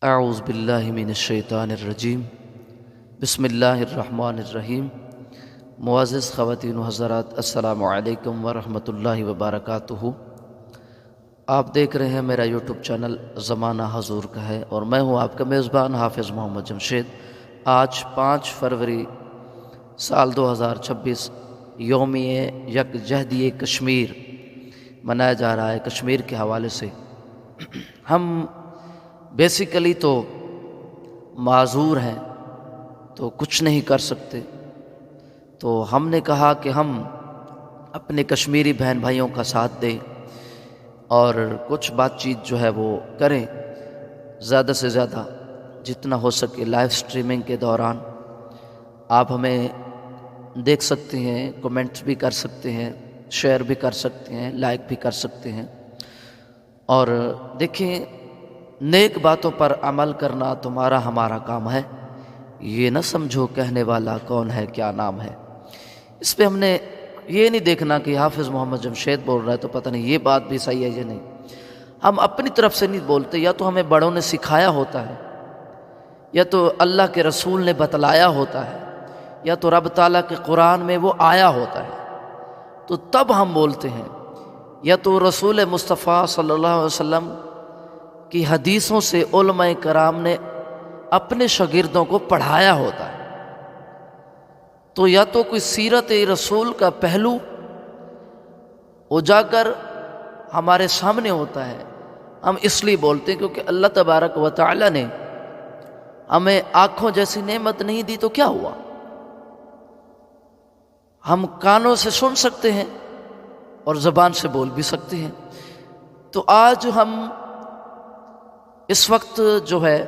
اعوذ باللہ من الشیطان الرجیم بسم اللہ الرحمن الرحیم۔ معزز خواتین و حضرات، السلام علیکم ورحمۃ اللہ وبرکاتہ۔ آپ دیکھ رہے ہیں میرا یوٹیوب چینل زمانہ حضور کا ہے، اور میں ہوں آپ کا میزبان حافظ محمد جمشید۔ آج 5 فروری سال 2026 یوم یکجہتی کشمیر منایا جا رہا ہے۔ کشمیر کے حوالے سے ہم بیسیکلی تو معذور ہیں، تو کچھ نہیں کر سکتے، تو ہم نے کہا کہ ہم اپنے کشمیری بہن بھائیوں کا ساتھ دیں اور کچھ بات چیت جو ہے وہ کریں، زیادہ سے زیادہ جتنا ہو سکے۔ لائیو سٹریمنگ کے دوران آپ ہمیں دیکھ سکتے ہیں، کمنٹس بھی کر سکتے ہیں، شیئر بھی کر سکتے ہیں، لائک بھی کر سکتے ہیں۔ اور دیکھیں، نیک باتوں پر عمل کرنا تمہارا ہمارا کام ہے، یہ نہ سمجھو کہنے والا کون ہے کیا نام ہے۔ اس پہ ہم نے یہ نہیں دیکھنا کہ حافظ محمد جمشید بول رہا ہے تو پتہ نہیں یہ بات بھی صحیح ہے یا نہیں۔ ہم اپنی طرف سے نہیں بولتے، یا تو ہمیں بڑوں نے سکھایا ہوتا ہے، یا تو اللہ کے رسول نے بتلایا ہوتا ہے، یا تو رب تعالیٰ کے قرآن میں وہ آیا ہوتا ہے، تو تب ہم بولتے ہیں، یا تو رسول مصطفیٰ صلی اللہ علیہ وسلم کی حدیثوں سے علماء کرام نے اپنے شاگردوں کو پڑھایا ہوتا ہے۔ تو یا تو کوئی سیرت رسول کا پہلو اجاگر ہمارے سامنے ہوتا ہے، ہم اس لیے بولتے ہیں کیونکہ اللہ تبارک و تعالی نے ہمیں آنکھوں جیسی نعمت نہیں دی، تو کیا ہوا؟ ہم کانوں سے سن سکتے ہیں اور زبان سے بول بھی سکتے ہیں۔ تو آج ہم اس وقت جو ہے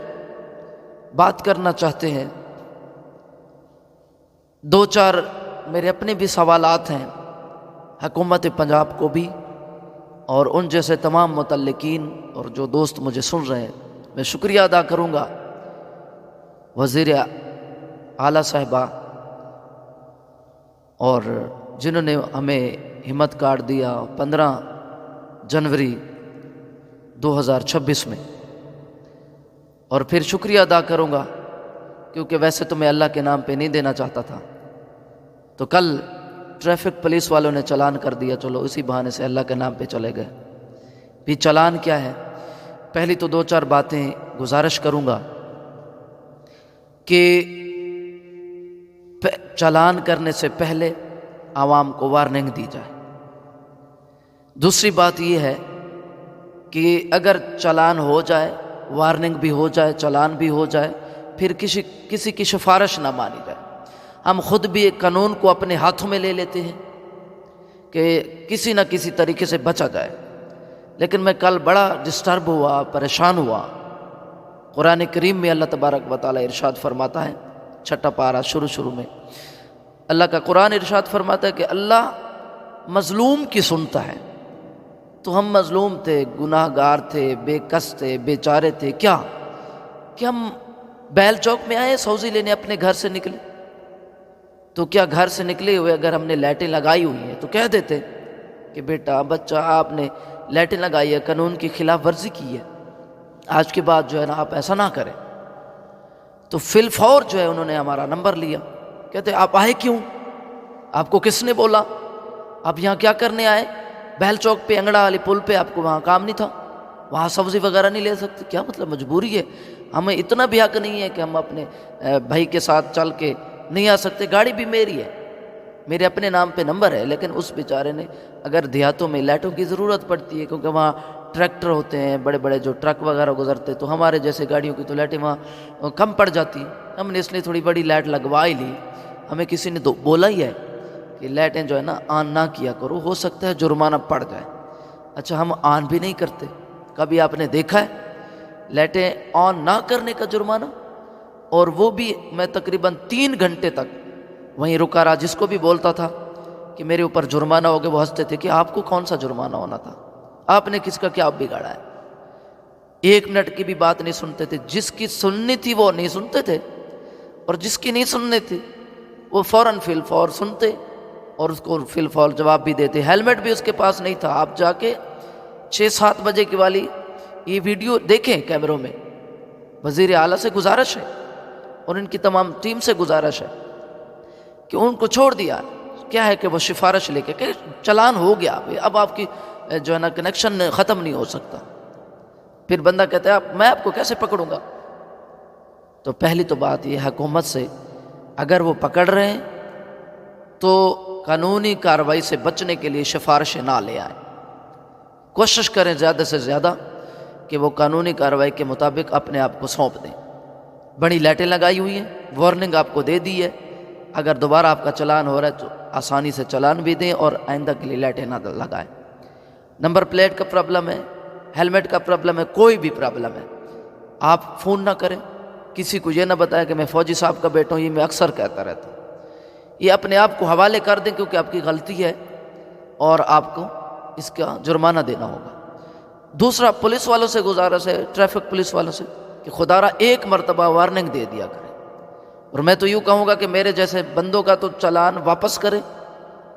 بات کرنا چاہتے ہیں، 2-4 میرے اپنے بھی سوالات ہیں حکومت پنجاب کو بھی، اور ان جیسے تمام متعلقین اور جو دوست مجھے سن رہے ہیں۔ میں شکریہ ادا کروں گا وزیر اعلیٰ صاحبہ، اور جنہوں نے ہمیں ہمت کارڈ دیا 15 جنوری 2026 میں، اور پھر شکریہ ادا کروں گا کیونکہ ویسے تو میں اللہ کے نام پہ نہیں دینا چاہتا تھا، تو کل ٹریفک پولیس والوں نے چلان کر دیا، چلو اسی بہانے سے اللہ کے نام پہ چلے گئے۔ بھی چلان کیا ہے؟ پہلی تو 2-4 باتیں گزارش کروں گا کہ چلان کرنے سے پہلے عوام کو وارننگ دی جائے۔ دوسری بات یہ ہے کہ اگر چلان ہو جائے، وارننگ بھی ہو جائے، چلان بھی ہو جائے، پھر کسی کی سفارش نہ مانی جائے۔ ہم خود بھی ایک قانون کو اپنے ہاتھوں میں لے لیتے ہیں کہ کسی نہ کسی طریقے سے بچا جائے، لیکن میں کل بڑا ڈسٹرب ہوا، پریشان ہوا۔ قرآن کریم میں اللہ تبارک و تعالیٰ ارشاد فرماتا ہے، 6 پارہ شروع میں اللہ کا قرآن ارشاد فرماتا ہے کہ اللہ مظلوم کی سنتا ہے۔ تو ہم مظلوم تھے، گناہ گار تھے، بے کس تھے، بیچارے تھے، کیا کہ ہم بیل چوک میں آئے سوزی لینے، اپنے گھر سے نکلے، تو کیا گھر سے نکلے ہوئے اگر ہم نے لائٹیں لگائی ہوئی ہیں تو کہہ دیتے کہ بیٹا بچہ آپ نے لائٹیں لگائی ہے، قانون کی خلاف ورزی کی ہے، آج کے بعد جو ہے نا آپ ایسا نہ کریں۔ تو فی الفور جو ہے انہوں نے ہمارا نمبر لیا، کہتے آپ آئے کیوں؟ آپ کو کس نے بولا؟ آپ یہاں کیا کرنے آئے؟ بیل چوک پہ انگڑا والی پل پہ آپ کو وہاں کام نہیں تھا؟ وہاں سبزی وغیرہ نہیں لے سکتے؟ کیا مطلب مجبوری ہے؟ ہمیں اتنا بھی حق نہیں ہے کہ ہم اپنے بھائی کے ساتھ چل کے نہیں آ سکتے؟ گاڑی بھی میری ہے، میرے اپنے نام پہ نمبر ہے، لیکن اس بیچارے نے، اگر دیہاتوں میں لائٹوں کی ضرورت پڑتی ہے کیونکہ وہاں ٹریکٹر ہوتے ہیں، بڑے بڑے جو ٹرک وغیرہ گزرتے، تو ہمارے جیسے گاڑیوں کی تو لائٹیں وہاں کم پڑ جاتی، ہم نے اس لیے تھوڑی بڑی لائٹ لگوا ہی لی۔ ہمیں کسی نے بولا ہی ہے کہ لائٹیں جو ہے نا آن نہ کیا کرو، ہو سکتا ہے جرمانہ پڑ جائے۔ اچھا، ہم آن بھی نہیں کرتے۔ کبھی آپ نے دیکھا ہے لائٹیں آن نہ کرنے کا جرمانہ؟ اور وہ بھی میں تقریباً 3 گھنٹے تک وہیں رکا رہا۔ جس کو بھی بولتا تھا کہ میرے اوپر جرمانہ ہو گیا، وہ ہنستے تھے کہ آپ کو کون سا جرمانہ ہونا تھا، آپ نے کس کا کیا بگاڑا ہے؟ 1 منٹ کی بھی بات نہیں سنتے تھے۔ جس کی سننی تھی وہ نہیں سنتے تھے، اور جس کی نہیں سننی تھی وہ فوراً فی الفور سنتے اور اس کو فی الفور جواب بھی دیتے۔ ہیلمٹ بھی اس کے پاس نہیں تھا۔ آپ جا کے 6-7 بجے کی والی یہ ویڈیو دیکھیں کیمروں میں، وزیر اعلیٰ سے گزارش ہے اور ان کی تمام ٹیم سے گزارش ہے کہ ان کو چھوڑ دیا کیا ہے کہ وہ سفارش لے کے کہ چلان ہو گیا، اب آپ کی جو ہے نا کنیکشن ختم نہیں ہو سکتا۔ پھر بندہ کہتا ہے میں آپ کو کیسے پکڑوں گا؟ تو پہلی تو بات یہ حکومت سے اگر وہ پکڑ رہے ہیں تو قانونی کارروائی سے بچنے کے لیے سفارشیں نہ لے آئیں، کوشش کریں زیادہ سے زیادہ کہ وہ قانونی کارروائی کے مطابق اپنے آپ کو سونپ دیں۔ بڑی لائٹیں لگائی ہوئی ہیں، وارننگ آپ کو دے دی ہے، اگر دوبارہ آپ کا چلان ہو رہا ہے تو آسانی سے چلان بھی دیں اور آئندہ کے لیے لائٹیں نہ لگائیں۔ نمبر پلیٹ کا پرابلم ہے، ہیلمٹ کا پرابلم ہے، کوئی بھی پرابلم ہے، آپ فون نہ کریں، کسی کو یہ نہ بتائیں کہ میں فوجی صاحب کا بیٹا ہوں، یہ میں اکثر کہتا رہتا ہوں۔ یہ اپنے آپ کو حوالے کر دیں کیونکہ آپ کی غلطی ہے اور آپ کو اس کا جرمانہ دینا ہوگا۔ دوسرا، پولیس والوں سے گزارش ہے، ٹریفک پولیس والوں سے، کہ خدا را ایک مرتبہ وارننگ دے دیا کریں، اور میں تو یوں کہوں گا کہ میرے جیسے بندوں کا تو چلان واپس کریں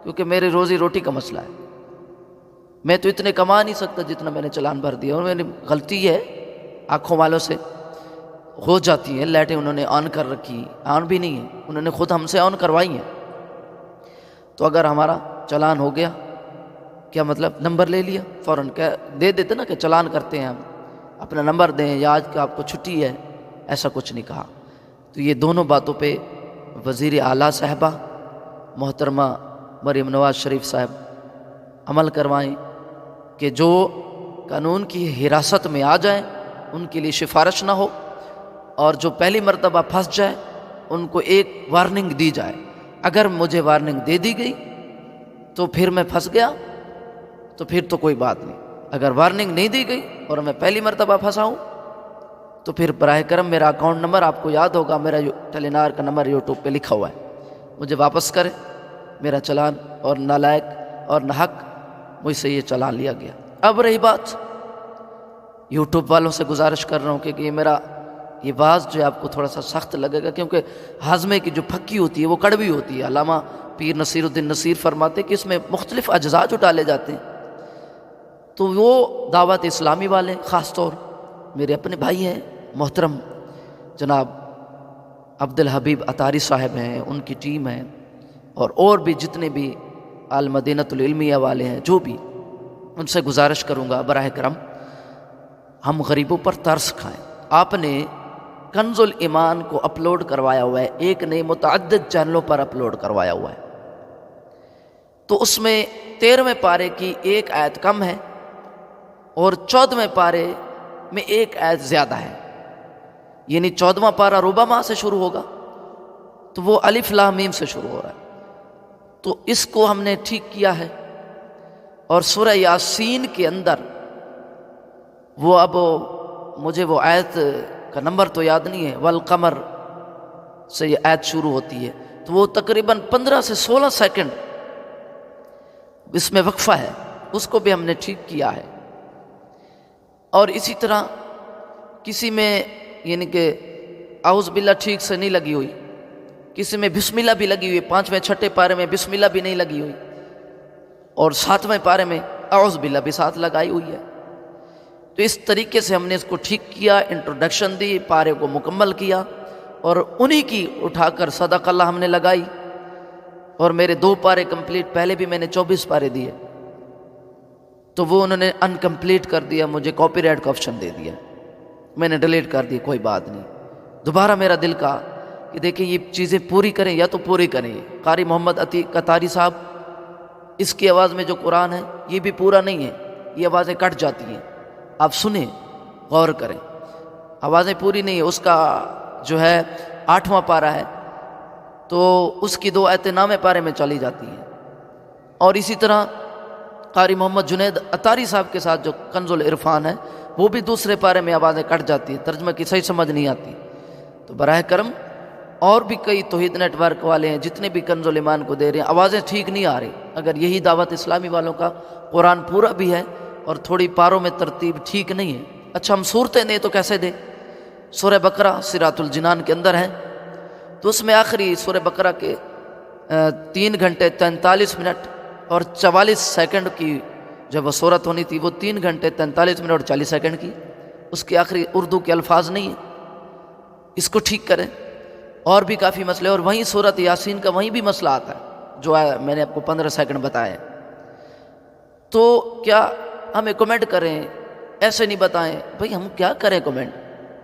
کیونکہ میری روزی روٹی کا مسئلہ ہے، میں تو اتنے کما نہیں سکتا جتنا میں نے چلان بھر دیا، اور میری غلطی ہے، آنکھوں والوں سے ہو جاتی ہیں، لائٹیں انہوں نے آن کر رکھی، آن بھی نہیں ہے، انہوں نے خود ہم سے آن کروائی ہیں، تو اگر ہمارا چلان ہو گیا کیا مطلب نمبر لے لیا فوراً کیا دے دیتے نا کہ چلان کرتے ہیں ہم، اپنا نمبر دیں یا آج کا آپ کو چھٹی ہے، ایسا کچھ نہیں کہا۔ تو یہ دونوں باتوں پہ وزیر اعلیٰ صاحبہ محترمہ مریم نواز شریف صاحب عمل کروائیں کہ جو قانون کی حراست میں آ جائیں ان کے لیے سفارش نہ ہو، اور جو پہلی مرتبہ پھنس جائے ان کو ایک وارننگ دی جائے۔ اگر مجھے وارننگ دے دی گئی تو پھر میں پھنس گیا تو پھر تو کوئی بات نہیں، اگر وارننگ نہیں دی گئی اور میں پہلی مرتبہ پھنسا ہوں تو پھر براہ کرم میرا اکاؤنٹ نمبر آپ کو یاد ہوگا، میرا ٹیلی نار کا نمبر یوٹیوب پہ لکھا ہوا ہے، مجھے واپس کرے میرا چلان، اور نالائق اور ناحق مجھ سے یہ چلان لیا گیا۔ اب رہی بات، یوٹیوب والوں سے گزارش کر رہا ہوں کہ یہ میرا یہ باز جو ہے آپ کو تھوڑا سا سخت لگے گا کیونکہ ہاضمے کی جو پھکی ہوتی ہے وہ کڑوی ہوتی ہے۔ علامہ پیر نصیر الدین نصیر فرماتے کہ اس میں مختلف اجزاء جو ڈالے جاتے ہیں، تو وہ دعوت اسلامی والے، خاص طور میرے اپنے بھائی ہیں محترم جناب عبدالحبیب اتاری صاحب ہیں، ان کی ٹیم ہے، اور بھی جتنے بھی المدینۃ العلمیہ والے ہیں، جو بھی، ان سے گزارش کروں گا براہ کرم ہم غریبوں پر ترس کھائیں۔ آپ نے کنز الایمان کو اپلوڈ کروایا ہوا ہے، ایک نہیں متعدد چینلوں پر اپلوڈ کروایا ہوا ہے، تو اس میں 13ویں پارے کی ایک آیت کم ہے اور 14ویں پارے میں ایک آیت زیادہ ہے، یعنی 14واں پارہ ربما سے شروع ہوگا تو وہ الف لام میم سے شروع ہو رہا ہے، تو اس کو ہم نے ٹھیک کیا ہے۔ اور سورہ یاسین کے اندر وہ اب مجھے وہ آیت کا نمبر تو یاد نہیں ہے، والقمر سے یہ آیت شروع ہوتی ہے، تو وہ تقریباً 15 سے 16 سیکنڈ اس میں وقفہ ہے، اس کو بھی ہم نے ٹھیک کیا ہے۔ اور اسی طرح کسی میں یعنی کہ اعوذ باللہ ٹھیک سے نہیں لگی ہوئی، کسی میں بسم اللہ بھی لگی ہوئی، 5ویں 6ٹھے پارے میں بسم اللہ بھی نہیں لگی ہوئی، اور 7ویں پارے میں اعوذ باللہ بھی ساتھ لگائی ہوئی ہے۔ تو اس طریقے سے ہم نے اس کو ٹھیک کیا، انٹروڈکشن دی، پارے کو مکمل کیا، اور انہی کی اٹھا کر صدق اللہ ہم نے لگائی، اور میرے 2 پارے کمپلیٹ، پہلے بھی میں نے 24 پارے دیے تو وہ انہوں نے انکمپلیٹ کر دیا، مجھے کاپی رائٹ کا آپشن دے دیا، میں نے ڈیلیٹ کر دی، کوئی بات نہیں۔ دوبارہ میرا دل کہا کہ دیکھیں یہ چیزیں پوری کریں، یا تو پوری کریں۔ قاری محمد عتیق قطاری صاحب، اس کی آواز میں جو قرآن ہے یہ بھی پورا نہیں ہے، یہ آوازیں کٹ جاتی ہیں، آپ سنیں، غور کریں، آوازیں پوری نہیں ہے۔ اس کا جو ہے 8واں پارہ ہے تو اس کی 2 آیتیں 9ویں پارے میں چلی جاتی ہیں، اور اسی طرح قاری محمد جنید اتاری صاحب کے ساتھ جو کنز العرفان ہے وہ بھی دوسرے پارے میں آوازیں کٹ جاتی ہیں، ترجمہ کی صحیح سمجھ نہیں آتی۔ تو براہ کرم اور بھی کئی توحید نیٹ ورک والے ہیں جتنے بھی کنز الایمان کو دے رہے ہیں، آوازیں ٹھیک نہیں آ رہی۔ اگر یہی دعوت اسلامی والوں کا قرآن پورا بھی ہے اور تھوڑی پاروں میں ترتیب ٹھیک نہیں ہے، اچھا ہم صورتیں دیں تو کیسے دیں؟ سورہ بقرہ صراط الجنان کے اندر ہے، تو اس میں آخری سورہ بقرہ کے 3 گھنٹے 43 منٹ اور 44 سیکنڈ کی جب وہ صورت ہونی تھی، وہ 3 گھنٹے 43 منٹ اور 40 سیکنڈ کی، اس کی آخری اردو کے الفاظ نہیں ہیں، اس کو ٹھیک کریں. اور بھی کافی مسئلے، اور وہیں سورۃ یاسین کا وہیں بھی مسئلہ آتا ہے جو میں نے آپ کو 15 سیکنڈ بتایا. تو کیا ہمیں کمنٹ کریں، ایسے نہیں بتائیں؟ بھئی ہم کیا کریں کمنٹ؟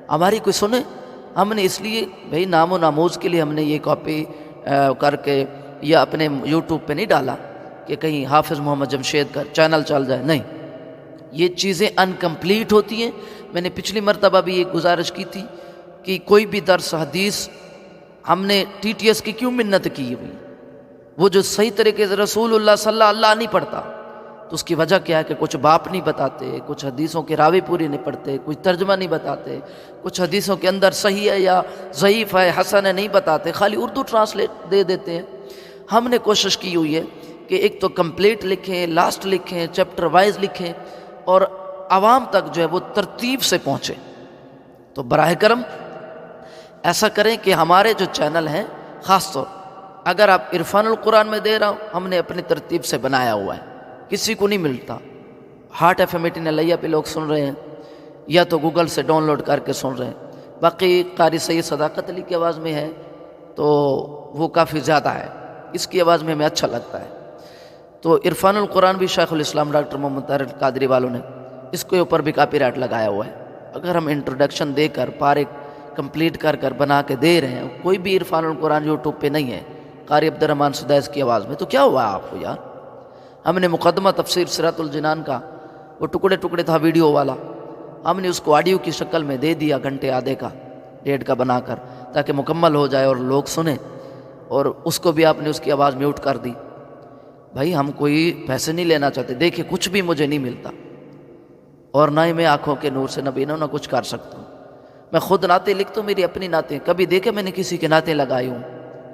ہماری کوئی سنیں؟ ہم نے اس لیے بھئی نام و ناموز کے لیے ہم نے یہ کاپی کر کے یا اپنے یوٹیوب پہ نہیں ڈالا کہ کہیں حافظ محمد جمشید کا چینل چل جائے. نہیں، یہ چیزیں انکمپلیٹ ہوتی ہیں. میں نے پچھلی مرتبہ بھی ایک گزارش کی تھی کہ کوئی بھی درس حدیث ہم نے ٹی ٹی ایس کی کیوں منت کی ہوئی؟ وہ جو صحیح طریقے سے رسول اللہ صلی اللہ نہیں پڑھتا، تو اس کی وجہ کیا ہے کہ کچھ باپ نہیں بتاتے، کچھ حدیثوں کے راوی پوری نہیں پڑھتے، کچھ ترجمہ نہیں بتاتے، کچھ حدیثوں کے اندر صحیح ہے یا ضعیف ہے حسن ہے نہیں بتاتے، خالی اردو ٹرانسلیٹ دے دیتے ہیں. ہم نے کوشش کی ہوئی ہے کہ ایک تو کمپلیٹ لکھیں، لاسٹ لکھیں، چیپٹر وائز لکھیں، اور عوام تک جو ہے وہ ترتیب سے پہنچے. تو براہ کرم ایسا کریں کہ ہمارے جو چینل ہیں، خاص طور اگر آپ عرفان القرآن میں دے رہا ہوں، ہم نے اپنی ترتیب سے بنایا ہوا ہے، کسی کو نہیں ملتا. ہارٹ ایف ایم 18 علیہ پہ لوگ سن رہے ہیں، یا تو گوگل سے ڈاؤن لوڈ کر کے سن رہے ہیں. باقی قاری سید صداقت علی کی آواز میں ہے تو وہ کافی زیادہ ہے، اس کی آواز میں ہمیں اچھا لگتا ہے. تو عرفان القرآن بھی شیخ الاسلام ڈاکٹر محمد طاہر القادری والوں نے اس کے اوپر بھی کاپی رائٹ لگایا ہوا ہے. اگر ہم انٹروڈکشن دے کر پارے کمپلیٹ کر کر بنا کے دے رہے ہیں، کوئی بھی عرفان القرآن یوٹیوب پہ نہیں ہے قاری عبد الرحمن سدیس کی آواز میں، تو کیا ہوا آپ کو یار؟ ہم نے مقدمہ تفسیر صراط الجنان کا وہ ٹکڑے ٹکڑے تھا ویڈیو والا، ہم نے اس کو آڈیو کی شکل میں دے دیا، گھنٹے آدھے کا 1.5 کا بنا کر، تاکہ مکمل ہو جائے اور لوگ سنیں. اور اس کو بھی آپ نے اس کی آواز میوٹ کر دی. بھائی ہم کوئی پیسے نہیں لینا چاہتے، دیکھیں کچھ بھی مجھے نہیں ملتا، اور نہ ہی میں آنکھوں کے نور سے نبینوں نہ کچھ کر سکتا ہوں. میں خود نعتیں لکھتا ہوں، میری اپنی نعتیں. کبھی دیکھے میں نے کسی کے نعتیں لگائی ہوں،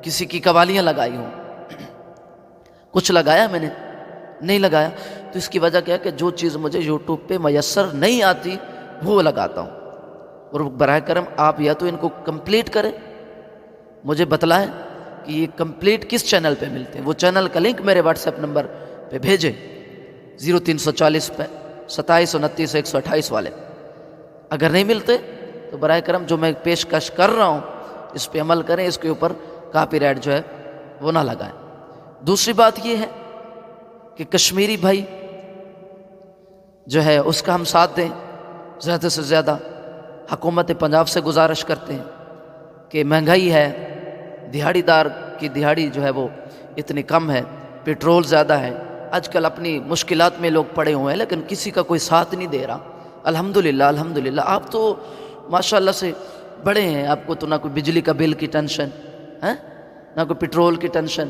کسی کی قوالیاں لگائی ہوں؟ کچھ لگایا میں نے؟ نہیں لگایا. تو اس کی وجہ کیا ہے کہ جو چیز مجھے یوٹیوب پہ میسر نہیں آتی وہ لگاتا ہوں. اور براہ کرم آپ یا تو ان کو کمپلیٹ کریں، مجھے بتلائیں کہ یہ کمپلیٹ کس چینل پہ ملتے ہیں. وہ چینل کا لنک میرے واٹس ایپ نمبر پہ بھیجیں، 0340 27 29 128 والے. اگر نہیں ملتے تو براہ کرم جو میں پیشکش کر رہا ہوں اس پہ عمل کریں، اس کے اوپر کاپی رائٹ جو ہے وہ نہ لگائیں. دوسری بات یہ ہے کہ کشمیری بھائی جو ہے اس کا ہم ساتھ دیں زیادہ سے زیادہ. حکومت پنجاب سے گزارش کرتے ہیں کہ مہنگائی ہے، دہاڑی دار کی دہاڑی جو ہے وہ اتنی کم ہے، پیٹرول زیادہ ہے، آج کل اپنی مشکلات میں لوگ پڑے ہوئے ہیں، لیکن کسی کا کوئی ساتھ نہیں دے رہا. الحمدللہ الحمدللہ آپ تو ماشاءاللہ سے بڑے ہیں، آپ کو تو نہ کوئی بجلی کا بل کی ٹینشن ہے، نہ کوئی پیٹرول کی ٹینشن،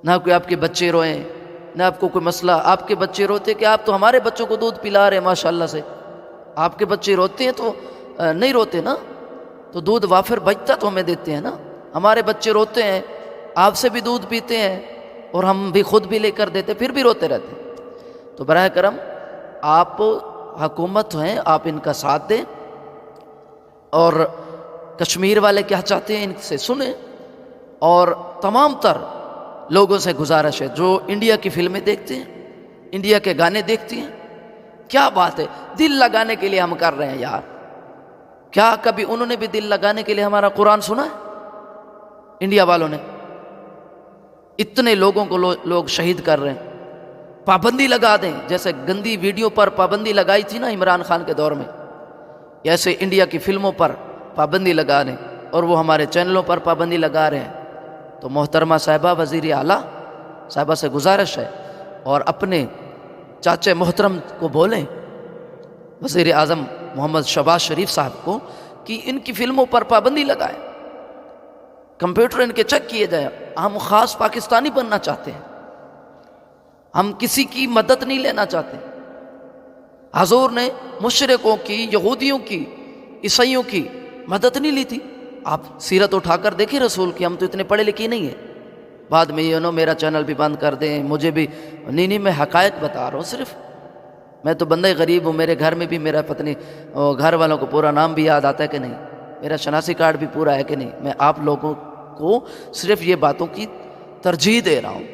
نہ کوئی آپ کے بچے روئیں، نہ آپ کو کوئی مسئلہ. آپ کے بچے روتے کہ آپ تو ہمارے بچوں کو دودھ پلا رہے ہیں ماشاءاللہ سے. آپ کے بچے روتے ہیں تو نہیں روتے نا، تو دودھ وافر بچتا تو ہمیں دیتے ہیں نا. ہمارے بچے روتے ہیں، آپ سے بھی دودھ پیتے ہیں، اور ہم بھی خود بھی لے کر دیتے، پھر بھی روتے رہتے ہیں. تو براہ کرم آپ حکومت ہیں، آپ ان کا ساتھ دیں، اور کشمیر والے کیا چاہتے ہیں ان سے سنیں. اور تمام تر لوگوں سے گزارش ہے جو انڈیا کی فلمیں دیکھتے ہیں، انڈیا کے گانے دیکھتے ہیں، کیا بات ہے، دل لگانے کے لیے ہم کر رہے ہیں یار. کیا کبھی انہوں نے بھی دل لگانے کے لیے ہمارا قرآن سنا ہے؟ انڈیا والوں نے اتنے لوگوں کو لوگ شہید کر رہے ہیں. پابندی لگا دیں، جیسے گندی ویڈیو پر پابندی لگائی تھی نا عمران خان کے دور میں، ایسے انڈیا کی فلموں پر پابندی لگا دیں، اور وہ ہمارے چینلوں پر پابندی لگا رہے ہیں. تو محترمہ صاحبہ وزیر اعلیٰ صاحبہ سے گزارش ہے، اور اپنے چاچے محترم کو بولیں، وزیر اعظم محمد شہباز شریف صاحب کو، کہ ان کی فلموں پر پابندی لگائیں، کمپیوٹر ان کے چیک کیے جائیں. ہم خاص پاکستانی بننا چاہتے ہیں، ہم کسی کی مدد نہیں لینا چاہتے. حضور نے مشرکوں کی، یہودیوں کی، عیسائیوں کی مدد نہیں لی تھی. آپ سیرت اٹھا کر دیکھیں رسول کی. ہم تو اتنے پڑھے لکھے نہیں ہیں. بعد میں یہ میرا چینل بھی بند کر دیں، مجھے بھی نہیں، میں حقائق بتا رہا ہوں. صرف میں تو بندہ غریب ہوں، میرے گھر میں بھی میرا پتنی گھر والوں کو پورا نام بھی یاد آتا ہے کہ نہیں، میرا شناسی کارڈ بھی پورا ہے کہ نہیں. میں آپ لوگوں کو صرف یہ باتوں کی ترجیح دے رہا ہوں،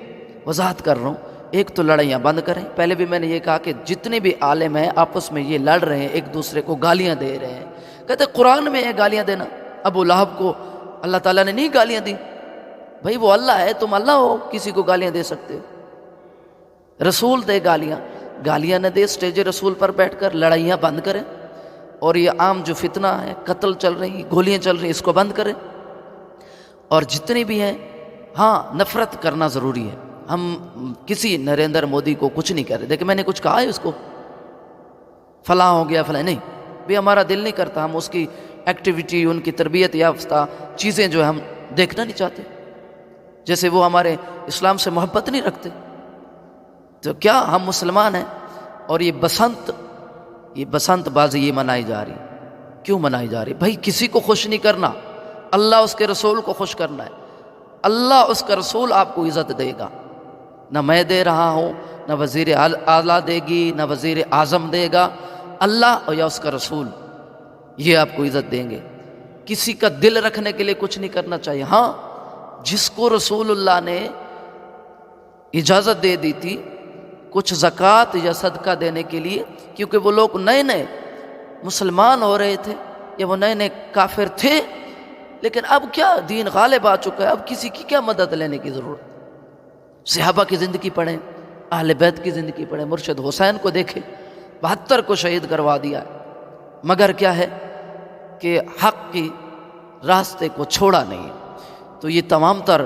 وضاحت کر رہا ہوں. ایک تو لڑائیاں بند کریں. پہلے بھی میں نے یہ کہا کہ جتنے بھی عالم ہیں آپس میں یہ لڑ رہے ہیں، ایک دوسرے کو گالیاں دے رہے ہیں. کہتے قرآن میں ہے گالیاں دینا. ابو لہب کو اللہ تعالیٰ نے نہیں گالیاں دی؟ بھائی وہ اللہ ہے، تم اللہ ہو، کسی کو گالیاں دے سکتے ہو؟ رسول دے گالیاں نہ دے، اسٹیج رسول پر بیٹھ کر لڑائیاں بند کریں، اور یہ عام جو فتنہ ہے، قتل چل رہی، گولیاں چل رہی، اس کو بند کریں۔ اور جتنی بھی ہیں، ہاں نفرت کرنا ضروری ہے۔ ہم کسی نریندر مودی کو کچھ نہیں کہہ رہے، دیکھیں میں نے کچھ کہا ہے اس کو فلاں ہو گیا فلاں، نہیں بھی ہمارا دل نہیں کرتا، ہم اس کی ایکٹیویٹی، ان کی تربیت یافتہ چیزیں جو ہم دیکھنا نہیں چاہتے، جیسے وہ ہمارے اسلام سے محبت نہیں رکھتے۔ تو کیا ہم مسلمان ہیں؟ اور یہ بسنت بازی یہ منائی جا رہی، کیوں منائی جا رہی؟ بھائی کسی کو خوش نہیں کرنا، اللہ اس کے رسول کو خوش کرنا ہے۔ اللہ اس کا رسول آپ کو عزت دے گا، نہ میں دے رہا ہوں، نہ وزیر اعلیٰ دے گی، نہ وزیر اعظم دے گا، اللہ اور یا اس کا رسول، یہ آپ کو عزت دیں گے۔ کسی کا دل رکھنے کے لیے کچھ نہیں کرنا چاہیے۔ ہاں جس کو رسول اللہ نے اجازت دے دی تھی کچھ زکوٰۃ یا صدقہ دینے کے لیے، کیونکہ وہ لوگ نئے نئے مسلمان ہو رہے تھے یا وہ نئے نئے کافر تھے، لیکن اب کیا دین غالب آ چکا ہے، اب کسی کی کیا مدد لینے کی ضرورت؟ صحابہ کی زندگی پڑھیں، اہل بیت کی زندگی پڑھیں، مرشد حسین کو دیکھیں، 72 کو شہید کروا دیا ہے، مگر کیا ہے کہ حق کی راستے کو چھوڑا نہیں ہے۔ تو یہ تمام تر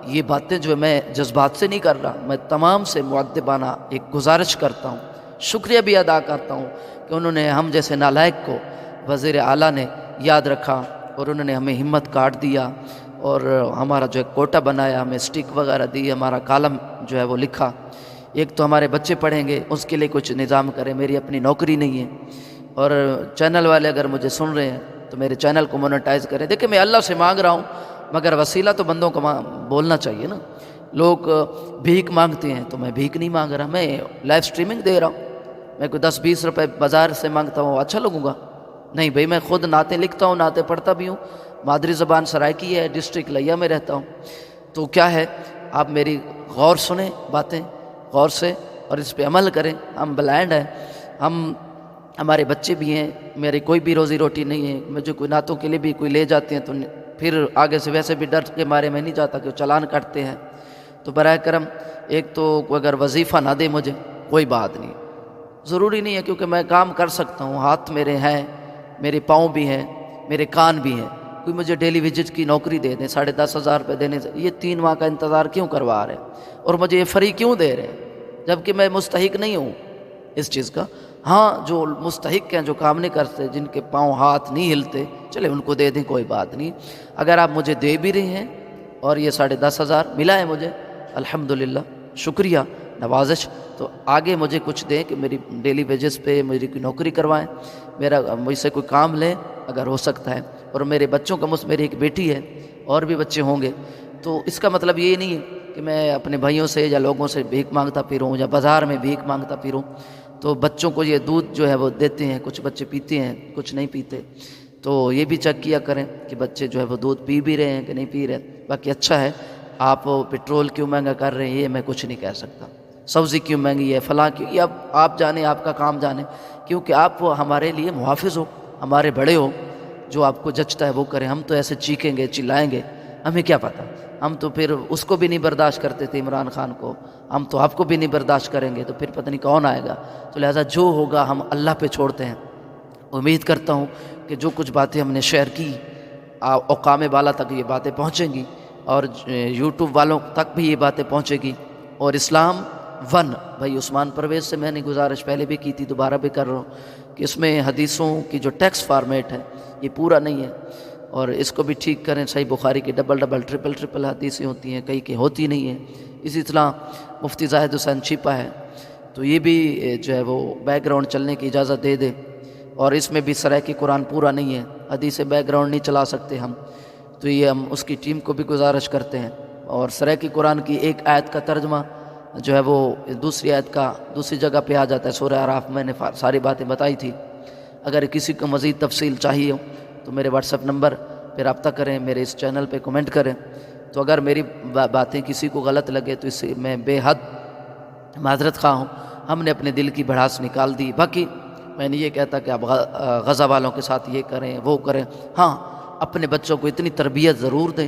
یہ باتیں جو میں جذبات سے نہیں کر رہا، میں تمام سے مؤدبانہ ایک گزارش کرتا ہوں، شکریہ بھی ادا کرتا ہوں کہ انہوں نے ہم جیسے نالائق کو وزیر اعلیٰ نے یاد رکھا، اور انہوں نے ہمیں ہمت کاٹ دیا، اور ہمارا جو ہے کوٹا بنایا، ہمیں سٹک وغیرہ دی، ہمارا کالم جو ہے وہ لکھا۔ ایک تو ہمارے بچے پڑھیں گے، اس کے لیے کچھ نظام کریں، میری اپنی نوکری نہیں ہے، اور چینل والے اگر مجھے سن رہے ہیں تو میرے چینل کو مونیٹائز کریں۔ دیکھیں میں اللہ سے مانگ رہا ہوں، مگر وسیلہ تو بندوں کو بولنا چاہیے نا۔ لوگ بھیک مانگتے ہیں تو میں بھیک نہیں مانگ رہا، میں لائیو سٹریمنگ دے رہا ہوں۔ میں کوئی 10-20 روپے بازار سے مانگتا ہوں، اچھا لگوں گا؟ نہیں بھائی، میں خود نعتیں لکھتا ہوں، نعتیں پڑھتا بھی ہوں، مادری زبان سرائکی ہے، ڈسٹرکٹ لیا میں رہتا ہوں۔ تو کیا ہے، آپ میری غور سنیں، باتیں غور سے، اور اس پہ عمل کریں۔ ہم بلائنڈ ہیں، ہمارے بچے بھی ہیں، میری کوئی بھی روزی روٹی نہیں ہے، مجھے کوئی نعتوں کے لیے بھی کوئی لے جاتے ہیں تو پھر آگے سے ویسے بھی ڈر کے مارے میں نہیں جاتا کہ وہ چالان کٹتے ہیں۔ تو براہ کرم ایک تو اگر وظیفہ نہ دے مجھے، کوئی بات نہیں، ضروری نہیں ہے، کیونکہ میں کام کر سکتا ہوں، ہاتھ میرے ہیں، میرے پاؤں بھی ہیں، میرے کان بھی ہیں۔ کوئی مجھے ڈیلی ویجٹ کی نوکری دے دیں 10,500 روپے دینے سے، یہ 3 ماہ کا انتظار کیوں کروا رہے ہیں، اور مجھے یہ فری کیوں دے رہے ہیں، جبکہ میں مستحق نہیں ہوں اس چیز کا۔ ہاں جو مستحق ہیں، جو کام نہیں کرتے، جن کے پاؤں ہاتھ نہیں ہلتے، چلے ان کو دے دیں، کوئی بات نہیں۔ اگر آپ مجھے دے بھی رہے ہیں اور یہ 10,500 ملا ہے مجھے، الحمدللہ، شکریہ، نوازش، تو آگے مجھے کچھ دیں کہ میری ڈیلی ویجز پہ میری کوئی نوکری کروائیں، مجھ سے کوئی کام لیں اگر ہو سکتا ہے۔ اور میرے بچوں کا میری ایک بیٹی ہے، اور بھی بچے ہوں گے، تو اس کا مطلب یہ نہیں ہے کہ میں اپنے بھائیوں سے یا لوگوں سے بھیک مانگتا پھروں یا بازار میں بھیک مانگتا پھروں۔ تو بچوں کو یہ دودھ جو ہے وہ دیتے ہیں، کچھ بچے پیتے ہیں، کچھ نہیں پیتے، تو یہ بھی چیک کیا کریں کہ بچے جو ہے وہ دودھ پی بھی رہے ہیں کہ نہیں پی رہے۔ باقی اچھا ہے، آپ پٹرول کیوں مہنگا کر رہے ہیں یہ میں کچھ نہیں کہہ سکتا، سبزی کیوں مہنگی ہے، فلاں کیوں، یہ اب آپ جانیں، آپ کا کام جانیں، کیونکہ آپ ہمارے لیے محافظ ہو، ہمارے بڑے ہو، جو آپ کو جچتا ہے وہ کریں۔ ہم تو ایسے چیخیں گے، چلائیں گے، ہمیں کیا پتہ، ہم تو پھر اس کو بھی نہیں برداشت کرتے تھے، عمران خان کو، ہم تو آپ کو بھی نہیں برداشت کریں گے، تو پھر پتہ نہیں کون آئے گا۔ تو لہٰذا جو ہوگا ہم اللہ پہ چھوڑتے ہیں۔ امید کرتا ہوں کہ جو کچھ باتیں ہم نے شیئر کی، اقوام بالا تک یہ باتیں پہنچیں گی، اور یوٹیوب والوں تک بھی یہ باتیں پہنچے گی۔ اور اسلام ون، بھائی عثمان پرویز سے میں نے گزارش پہلے بھی کی تھی، دوبارہ بھی کر رہا ہوں کہ اس میں حدیثوں کی جو ٹیکسٹ فارمیٹ ہے یہ پورا نہیں ہے، اور اس کو بھی ٹھیک کریں۔ صحیح بخاری کی ڈبل ٹرپل حدیثیں ہوتی ہیں، کئی کہ ہوتی نہیں ہیں۔ اسی طرح مفتی زاہد حسین چھیپا ہے، تو یہ بھی جو ہے وہ بیک گراؤنڈ چلنے کی اجازت دے دے، اور اس میں بھی سرائکی قرآن پورا نہیں ہے، حدیث بیک گراؤنڈ نہیں چلا سکتے ہم، تو یہ ہم اس کی ٹیم کو بھی گزارش کرتے ہیں۔ اور سرائکی قرآن کی ایک آیت کا ترجمہ جو ہے وہ دوسری آیت کا دوسری جگہ پہ آ جاتا ہے، سورہ اعراف، میں نے ساری باتیں بتائی تھی۔ اگر کسی کو مزید تفصیل چاہیے ہو تو میرے واٹس ایپ نمبر پہ رابطہ کریں، میرے اس چینل پہ کمنٹ کریں۔ تو اگر میری باتیں کسی کو غلط لگے تو اس سے میں بے حد معذرت خواہ ہوں، ہم نے اپنے دل کی بھڑاس نکال دی۔ باقی میں نہیں یہ کہتا کہ آپ غزہ والوں کے ساتھ یہ کریں وہ کریں، ہاں اپنے بچوں کو اتنی تربیت ضرور دیں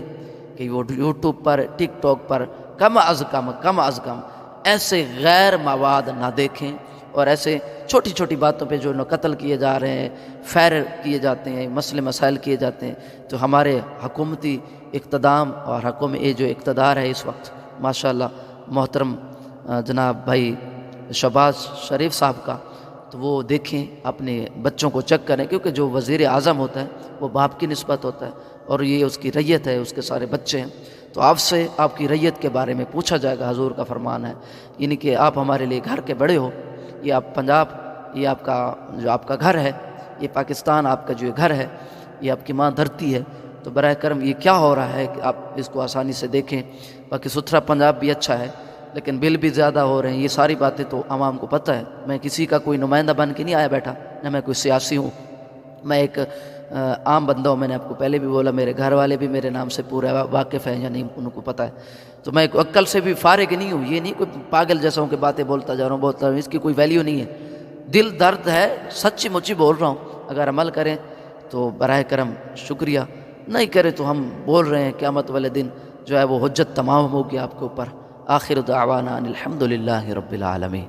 کہ وہ یوٹیوب پر ٹک ٹاک پر کم از کم ایسے غیر مواد نہ دیکھیں، اور ایسے چھوٹی چھوٹی باتوں پہ جو قتل کیے جا رہے ہیں، فیر کیے جاتے ہیں، مسئلے مسائل کیے جاتے ہیں، تو ہمارے حکومتی اقتدام اور یہ جو اقتدار ہے اس وقت ماشاءاللہ محترم جناب بھائی شہباز شریف صاحب کا، تو وہ دیکھیں، اپنے بچوں کو چیک کریں، کیونکہ جو وزیر اعظم ہوتا ہے وہ باپ کی نسبت ہوتا ہے، اور یہ اس کی ریت ہے، اس کے سارے بچے ہیں، تو آپ سے آپ کی ریت کے بارے میں پوچھا جائے گا۔ حضور کا فرمان ہے یعنی کہ آپ ہمارے لیے گھر کے بڑے ہو، یہ آپ پنجاب، یہ آپ کا گھر ہے، یہ پاکستان آپ کا جو گھر ہے، یہ آپ کی ماں دھرتی ہے، تو براہ کرم یہ کیا ہو رہا ہے کہ آپ اس کو آسانی سے دیکھیں۔ باقی ستھرا پنجاب بھی اچھا ہے، لیکن بل بھی زیادہ ہو رہے ہیں، یہ ساری باتیں تو عوام کو پتہ ہے۔ میں کسی کا کوئی نمائندہ بن کے نہیں آیا بیٹھا، نہ میں کوئی سیاسی ہوں، میں ایک عام بندہ ہوں۔ میں نے آپ کو پہلے بھی بولا، میرے گھر والے بھی میرے نام سے پورے واقف ہیں یا نہیں، ان کو پتہ ہے، تو میں عقل سے بھی فارغ نہیں ہوں، یہ نہیں کوئی پاگل جیسا ہوں کہ باتیں بولتا جا رہا ہوں، اس کی کوئی ویلیو نہیں ہے۔ دل درد ہے، سچی مچی بول رہا ہوں، اگر عمل کریں تو براہ کرم شکریہ، نہیں کرے تو ہم بول رہے ہیں قیامت والے دن جو ہے وہ حجت تمام ہوگی آپ کے اوپر۔ آخر دعوانا ان الحمد للہ رب العالمین۔